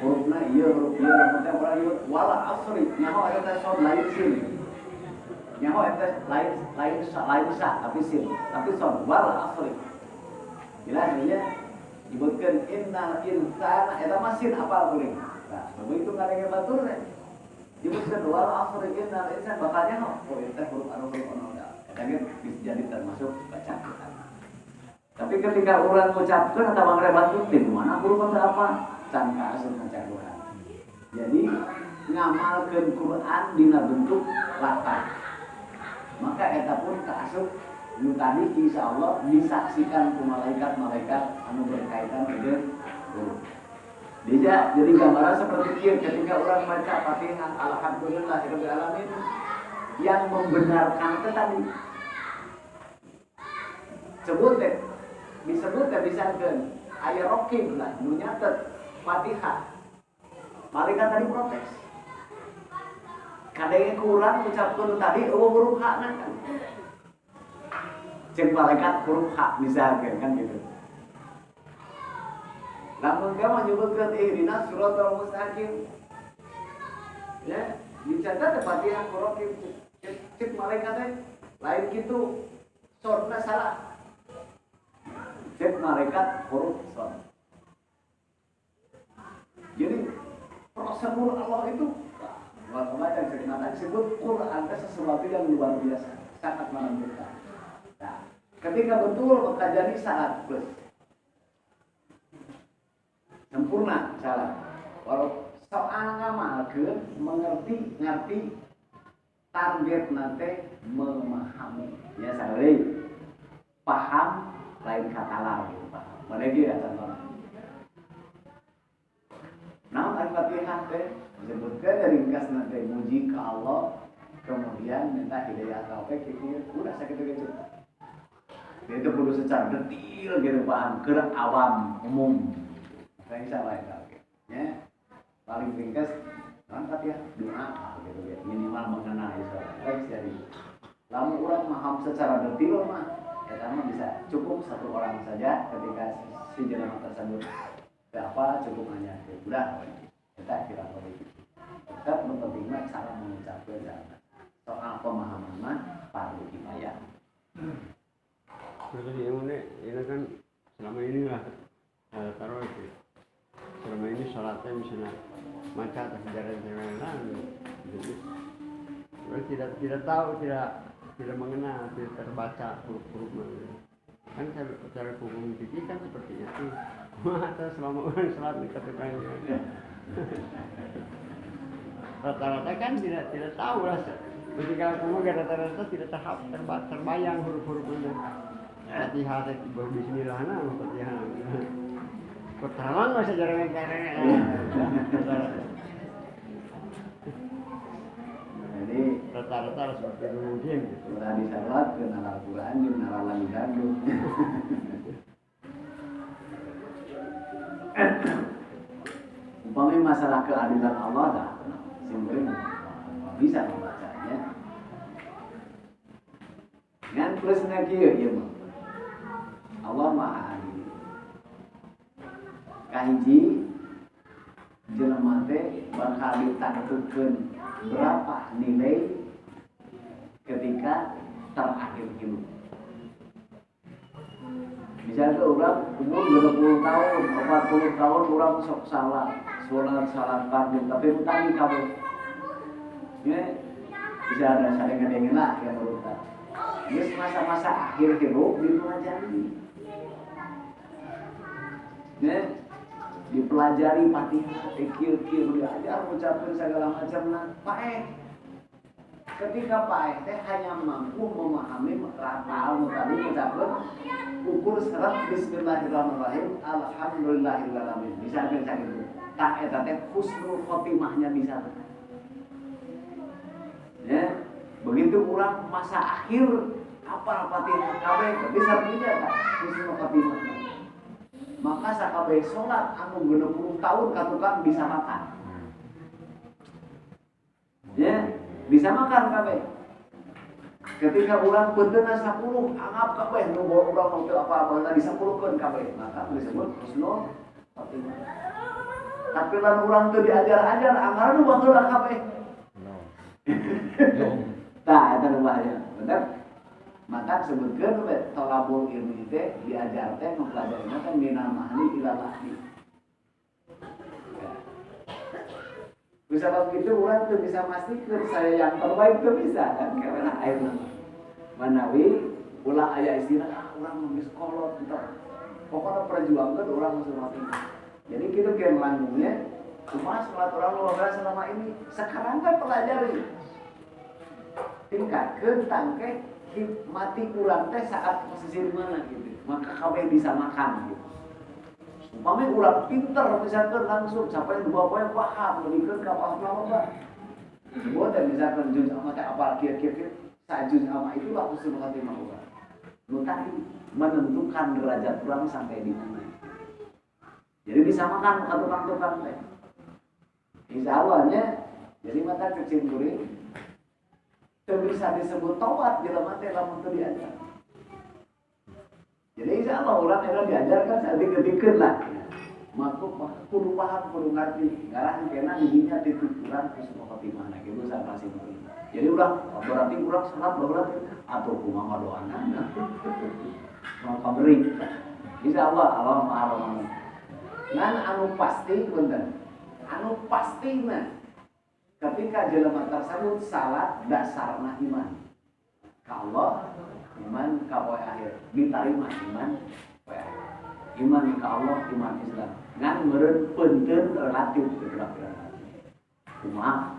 Hurufna ieu huruf ieu lamun teh urang ieu wala asri nyaho eta sod lain sin. Nyaho eta lain sa tapi sin, tapi sod wala asri. Jelas ya disebutkeun innal insana eta mah sin apal kuring. Nah, begitu ngarenge batur teh disebutkan wal asri innal insana bakalnya oh itu huruf anu da. Eta ge bisa jadi termasuk bacaan Quran. Tapi ketika urang mengucapkan atau mangrebat di mana huruf apa? Can kaasup maca Quran. Jadi ngamalkeun Quran dina bentuk lafaz. Maka eta pun kaasup nu tadi insyaallah disaksikan ku malaikat-malaikat anu berkaitan dengan huruf. Dia jadi gambaran seperti itu ketika orang baca Fatihah alhamdulillahirabbil alamin yang membenarkan itu tadi. Disebut bisa aya rokib lah nu nyatet Fatihah. Malaikat tadi protes. Kadang kurang ucapkeun tadi huruf H na kan. Cek malaikat huruf H misalkan kan gitu. Lamun ka menyebutkeun ihdinas siratal mustaqim. Ya, dicatat Fatihah rokib. Cek malaikat teh lain kitu sorna salah. Cek malaikat huruf shad. Jadi prosedur Allah itu Baca cerita disebut Quran itu sesuatu yang luar biasa, sangat menentukan. Nah, ketika betul maka jadi sangat plus sempurna salah. Walau soal ngamalkeun mengerti target nanti memahami. Ya sadari paham lain kata lain paham. Mereka ya contohnya. Nah, Al-Fatihah teh disebutkan dari ringkas nanti muji ke Allah, kemudian minta hidayah taufik gitu, udah segitu-gitu. Itu perlu secara detail gitu paham ke awam umum. Kayak salah itu. Ya. Paling ringkas Al-Fatihah doa gitu ya. Minimal mengenal Islam. Baik jadi. Lalu orang paham secara detail mah ya sama bisa cukup satu orang saja ketika si jelema tersebut apa cukup hanya udah kita kira tetap mempertimbangkan cara mengucapkan soal pemahaman mah perlu kifayah. Terus ini kan selama ini lah taruh itu selama ini sholatnya misalnya maca atau sejarah lain jadi tidak tahu tidak mengenal tidak terbaca huruf-huruf kan cara hukum fikih kan seperti itu. Masa selama orang sholat dikatakan rata-rata kan tidak tahu lah. Ketika kamu rata-rata tidak terbayang huruf-huruf itu. Fatihah itu bismillah nah Fatihah. Pertama nggak sejarah karena jadi rata-rata seperti itu mungkin. Udah di salat kenal Al-Quran kenal lagu dangdut. Umpamanya masalah keadilan Allah dah, simpel bisa membacanya. Dengan plusnya kieu ieu mah. Allah Maha Adil. Kahiji jelema teh bakal ditantukeun berapa nilai ketika terakhir hidup. Misalnya orang umur 20 tahun, 40 tahun orang sok salah fardu, tapi utang kabeh. Ya, bisa ada saling lah yang berutang. Ini masa-masa akhir hidup dipelajari. Ya, dipelajari Fatihah, kir diajar ucapkan segala macam paeh. Ketika paeh teh hanya mampu memahami rapal tadi ucapkan ukur serat bismillahirrahmanirrahim alhamdulillahirrahmanirrahim bisa kan gitu. Tak eta teh husnul khotimahnya bisa. Ya, begitu kurang masa akhir apa Fatihah kabeh bisa tidak tak husnul khotimah. Maka sakabeh salat anu 60 tahun katukang bisa makan. Ya, bisa makan kabeh. Ketika bulan beuteuna 10 anggap kabeh nu urang nu teu apa-apa tadi 10keun kabeh, maka disebut husnul khotimah. Tapi lamun urang teu diajar-ajar anggaran nu baheula kabeh. Tah eta nu bahaya, bener? Maka sebutkeun we thalabul ilmi teh diajar teh mempelajari teh minal mahli ila lahdi. Bisa begitu orang tuh bisa pastikan saya yang terbaik tuh bisa kan karena air manawi ulah aya istilah orang ngemis kolot entar pokoknya perjuangkan orang masuk mati. Jadi kita kayak melanggungnya cuma sholat orang luar selama ini sekarang kan pelajari tingkatkan tangke mati kurang teh saat posisi mana gitu maka kabeh bisa makan gitu. Umpamanya ulah pinter misalkan langsung sampai 2 poin paham lebihkan ke apa-apa. Buat dan misalkan juz sama teh apa kira-kira sajuz sama itulah husnul khotimah urang. Nu tadi menentukan derajat urang sampai di mana. disamakan ke tukang-tukang teh. Insya Allahnya jadi mata kecil kuring itu bisa disebut taubat jelema teh lamun teu diajar. Jadi insya Allah orang yang diajarkan saat diketikkeun lah. Maka kudu paham, kudu ngerti. Ngarang kena didinya tituran terus mau ke mana gitu sama si kuring. Jadi udah berarti kurang salat berarti atau kumaha doana. Mau pabrik. Insya Allah Allah Maha Rahman. Ngan anu pasti punten. Anu pastina ketika jelema tersebut salat dasarna iman ka Allah, iman ka poe akhir, diterima iman poe akhir. Iman ka Allah, iman Islam. Ngan meureun peunteun relatif kira-kira. Kumaha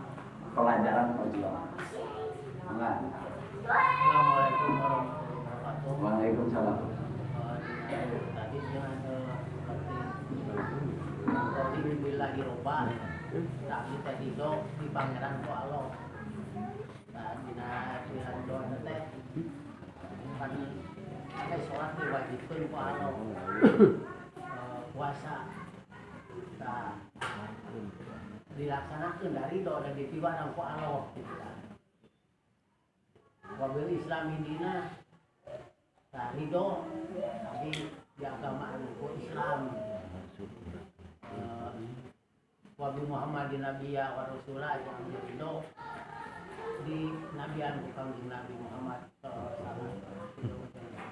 pelajaran perjuangan. Mangga. Assalamualaikum warahmatullahi wabarakatuh. Waalaikumsalam. Tadi jangan seperti billahi robah. Tak kita hidup di pangeran ku Allah. Nah, dina pilihan doa teh kan ada sholat diwajibkeun ku Allah. Puasa. Nah, dilaksanakeun dari doa dan ditibaran ku Allah. Wabil Islami dina nah ridho tapi di agama anu Islam wabil Muhammadin Nabiya wa Rasulah yang ridho di nabian bukan di Nabi Muhammad sallallahu alaihi wasallam.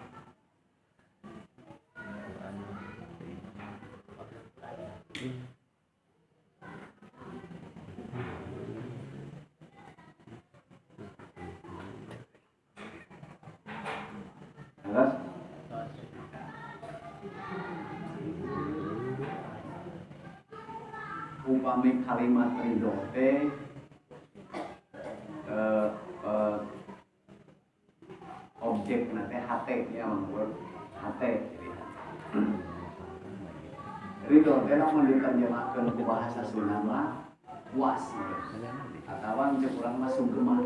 Terus upami kalimat ridho teh objek nanti hate ya manggur hate jadi ridho teh namun diterjemahkan ke bahasa Sunda mah puas atau cek urang mah sugema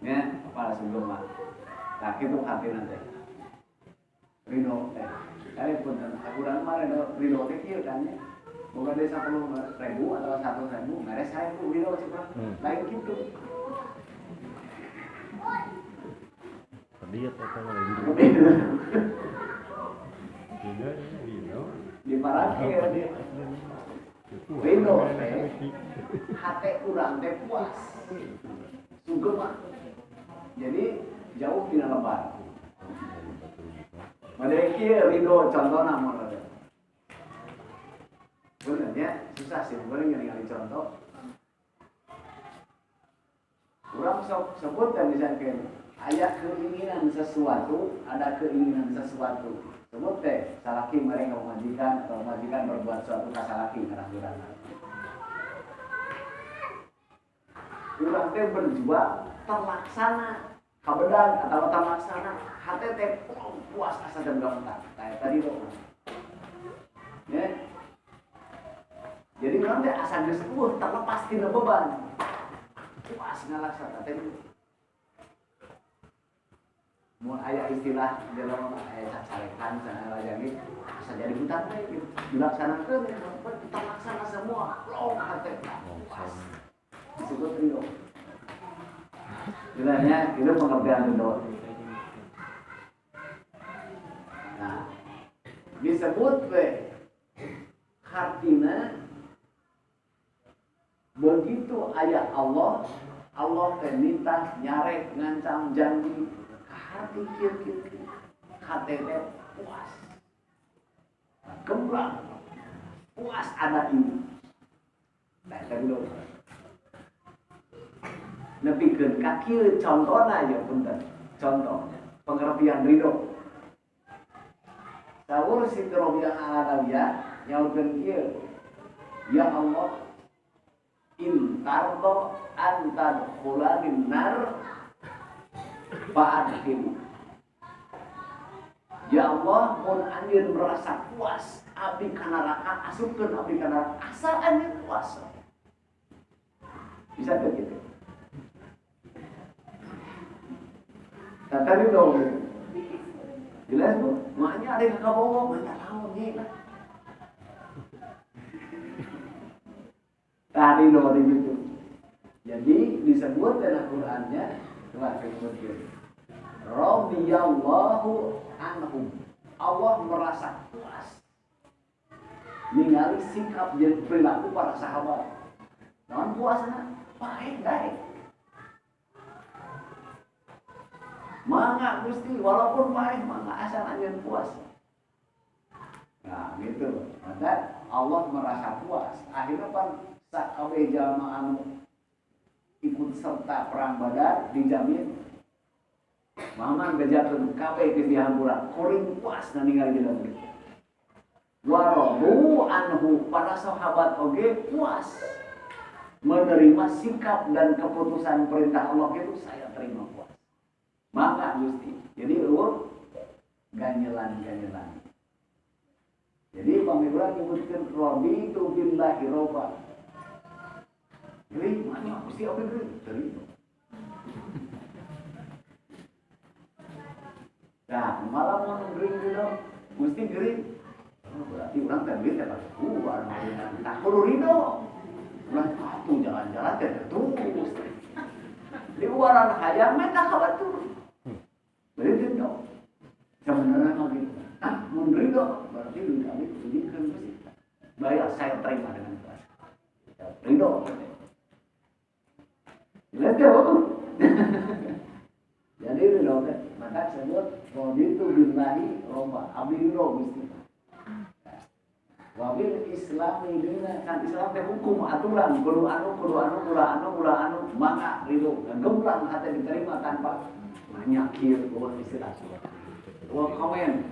ya apa sugema nah kitu hati nanti ridho teh kali pun urang mah ridho teh kieu kan ya bukan dari 10.000 atau 100.000, meres saya itu video cepat, lain gitu. Tadi ya kata lagi. Di parkir dia. Video hati kurang teh puas, sugema. Jadi jauh tina lebar. Madai kieu ridho contohna mun sebenarnya susah sih, boleh ngali contoh. Orang sebut dan misalkan ada keinginan sesuatu, sebut teh salaki mereka majikan atau majikan berbuat suatu kasalaki ngarang-ngarang. Urang teh berjuang terlaksana, kabedan atau terlaksana, hati teh puas asa dan gampang. Kayak tadi loh. Ya. Jadi orang teh asa geus terlepas tina beban. Puas ngalaksana teh. Mun aya istilah dalam aya cacarekan sana lajang asa jadi hutang teh gitu. Dilaksanakeun terlaksana semua. Long hate puas. Disebut ridho. Jelasnya itu pengertian ridho. Nah, disebut we hartina begitu ayat Allah teh nitah nyarek ngancam janji hati kieu hati teh puas gemblang puas ada ini nah teh dulu nepikeun ka kieu contona ya punten contohnya pengertian ridho sawur si Rabi'ah al-Adawiyah nyaurkeun kieu ya Allah in tardo antan khulanin nar fa'adkhil. Ya Allah, mun anjeun merasa puas abdi ka neraka, asupkeun abdi ka neraka, asal anjeun puas. Bisa teh gitu. Tadi dong. Jelas Bu, makanya ada kakak bohong, banyak tahu nih. Tadi dong itu. Jadi disebut dalam Qur'annya coba disebutkan. Radhiyallahu anhum. Allah merasa puas ningali sikap dan perilaku para sahabat. Naon puasna? Baik. Mangga Gusti, walaupun baik mangga asal anjeun puas. Nah, gitu. Maka Allah merasa puas. Akhirnya pan sakabeh jalma anu ikut serta perang Badar dijamin mangan bejakeun kabeh ke dihamburan kuring puas na ningali jelema. Waradu anhu, para sahabat oge puas menerima sikap dan keputusan perintah Allah itu saya terima puas. Maka Gusti. Jadi ganyelan. Jadi pamibra nyebutkeun raditu billahi robba. Jadi mana Gusti oge terima. Nah, malah mau gering gitu, Gusti gering. Berarti orang tadi dapat orang tak perlu ridho. Ulah atuh jalan-jalan teh terus. Di luaran hayang mah tak khawatir. Berarti dong. Sebenarnya mah gitu. Mun ridho berarti kami tunjukkan Gusti. Baiklah saya terima dengan ikhlas. Ridho. Lihat ya, jadi ridho teh maka sebut raditu billahi robba. Abdi ridho Gusti. Wabil Islami dina kan Islam teh hukum aturan kudu anu maka ridho gemblang hati diterima tanpa nyakir buat istilah. Wa komen.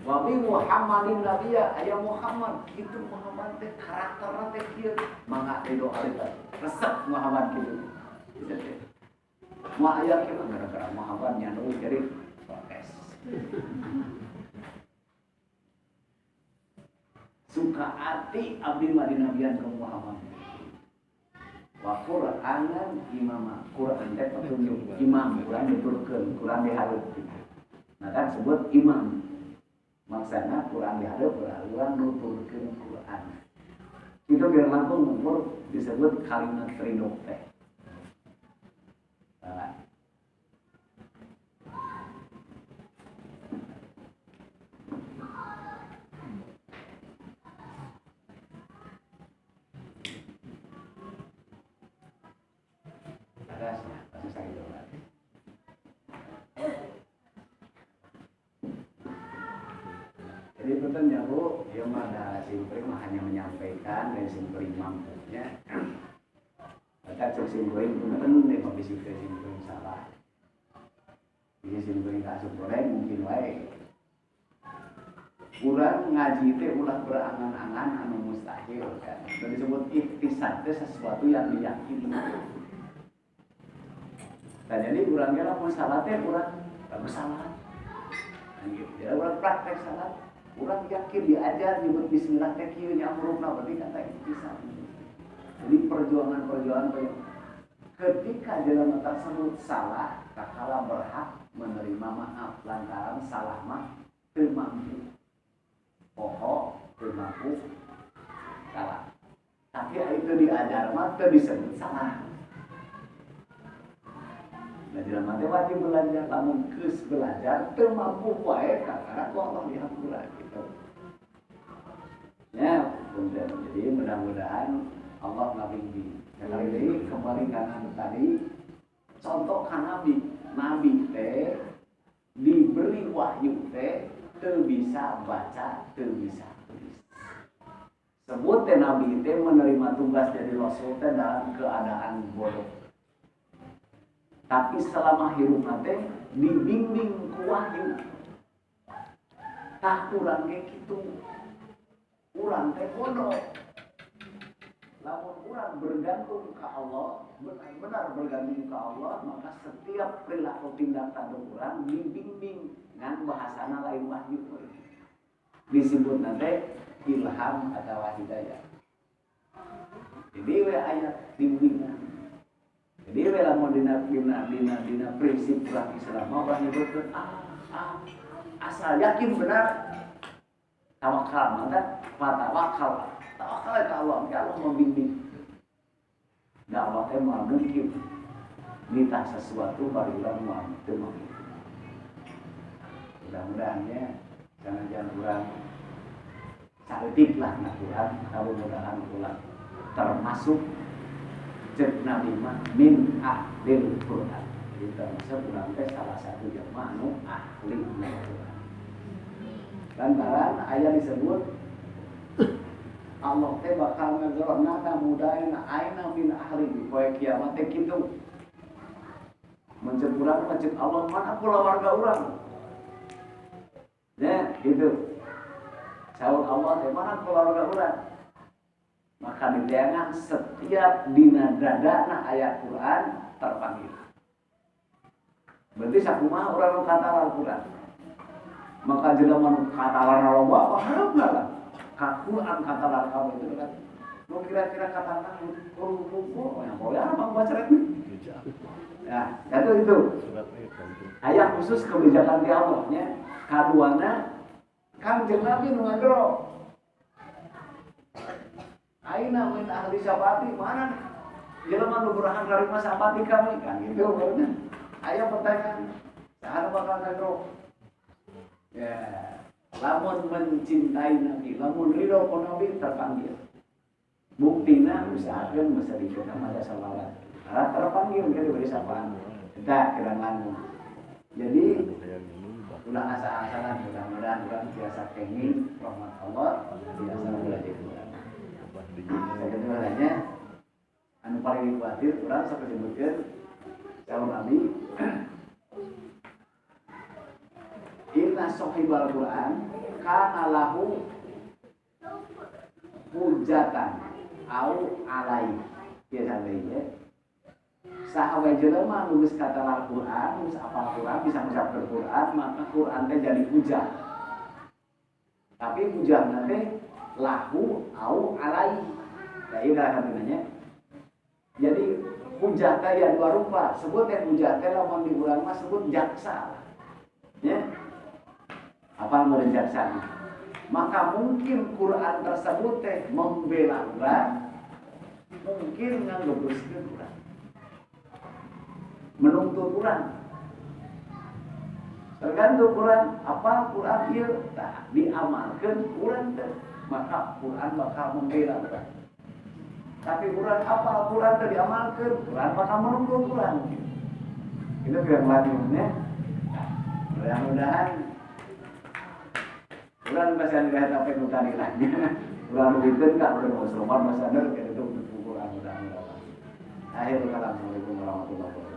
Wabil Muhammadin nabiyya aya Muhammad kitu Muhammad teh karakterna teh kieu maka ridho alita resep Muhammad kitu. Mau aya kieu gara-gara Muhammad nyanu jadi protes. Suka hati abdi madinabian ke Muhammad. Wa Qur'anan imama. Qur'an teh petunjuk imam, Qur'an diturunkeun, Qur'an dihareup. Nah kan sebut imam. Maksudna Qur'an dihareup urang nuturkeun Qur'an. Itu biar langsung umur disebut kalimat ridho teh. Nah, jadi betul ya Bu, dia ada simpring hanya menyampaikan dan simpring mampunya. Maka cek simpring betul dia mengisi simpring salah. Jadi simpring kasut boleh mungkin baik. Urang ngaji teh ulah berangan-angan anu mustahil kan. Dan disebut ihtisab teh sesuatu yang diyakini. Nah jadi urang ge lamun salat teh urang salat. Ya urang praktek salat. Urang yakin diajar nyebut bismillah teh kieu nya hurufna berarti kata ihtisab. Jadi perjuangan ketika jelema tersebut salah, kakala berhak menerima maaf lantaran salah mah teu mampu. Teu mampu salah. Tapi itu diajar mah teu disebut salah. Nah, jelema teh wajib belajar, lamun geus belajar teu mampu wae kakara Allah dihampura gitu. Ya, punten. Jadi mudah-mudahan Allah ngabimbi. Sekali lagi kembali karena tadi contoh kan Nabi teh diberi wahyu teh teu bisa baca, teu bisa tulis. Sebut teh Nabi teh menerima tugas dari Rasul teh dalam keadaan bodoh. Tapi selama hidup teh dibimbing ku wahyu. Tah urang ge kitu. Urang teh bodoh. Lamun urang bergantung ke Allah, benar-benar bergantung ke Allah, maka setiap perilaku tindak tanduk urang dibimbing ngan bahasana lain wahyu. Disebut nanti ilham atau hidayah. Jadi ayat bimbingan. Jadi lamun dina prinsip urang Islam urang nyebutkeun asal yakin benar tawakal maka tawakal tawakal ke Allah, Allah membimbing. Dan Allah emang mungkin minta sesuatu bagi orang mau temang. Mudah-mudahannya jangan kurang saeutik lah na Quran, mudah-mudahan ulah termasuk cek Nabi min ahlil Quran. Jadi termasuk urang teh salah satu jemaah nu ahli Quran. Lantaran ayat disebut Allah teh bakal ngagolna mudaina aina min ahli di poe kiamat teh kitu. Mencek urang mencek Allah mana keluarga urang. Ya, gitu. Saur Allah teh mana keluarga urang. Maka diteangan setiap dina dadana ayat Quran terpanggil. Berarti sakumaha urang nu katalar Quran. Maka jelema nu katalar loba apa harapna lah. Ka Quran katalar kamu itu kan. Lu kira-kira katakan kumpul yang boleh apa baca rek nih. Ya, itu. Ayat khusus kebijakan di Allahnya. Kaduana Kangjeng Nabi nu ngagero. Aina min ahli sabati mana? Jelema nu berahan karima sabati kami kan gitu bener. Aya pertanyaan. Saha bakal ngagero? Ya, lamun mencintai Nabi, lamun ridho ka Nabi terpanggil. Buktina usahakeun masa dikeun maca salawat. Terpanggil ke diberi sapaan. Kita kedangan. Jadi ulah asa-asalan mudah-mudahan orang biasa kenging rahmat Allah biasa belajar Quran. Sebenarnya anu paling khawatir orang sampai disebutkan saur Nabi inna sahibal Quran kana lahu hujatan au alai biasa ya. Sahabat jelema nulis kata Al-Quran, nulis apa Al-Quran, bisa mengucap Al-Quran, maka Quran teh jadi hujah. Tapi hujah nanti lahu au alai. Ya ini katanya. Jadi hujah teh ya dua rupa. Sebut teh hujah teh lamun di urang mah sebut jaksa. Ya. Apa mau jaksa? Maka mungkin Quran tersebut teh membela urang, mungkin nganggebreuskeun urang. Menuntut Quran tergantung Quran apa Quran ieu tah diamalkeun Quran teh maka Quran bakal membela Quran. Tapi Quran apa Quran teh diamalkeun Quran bakal menuntut Quran. Itu yang lainnya. Mudah-mudahan Quran bahasa negara tapi nu tadi lah. Quran bikin ka urang Musliman bahasa negara itu Quran mudah-mudahan. Akhirul kalam. Assalamualaikum warahmatullahi wabarakatuh.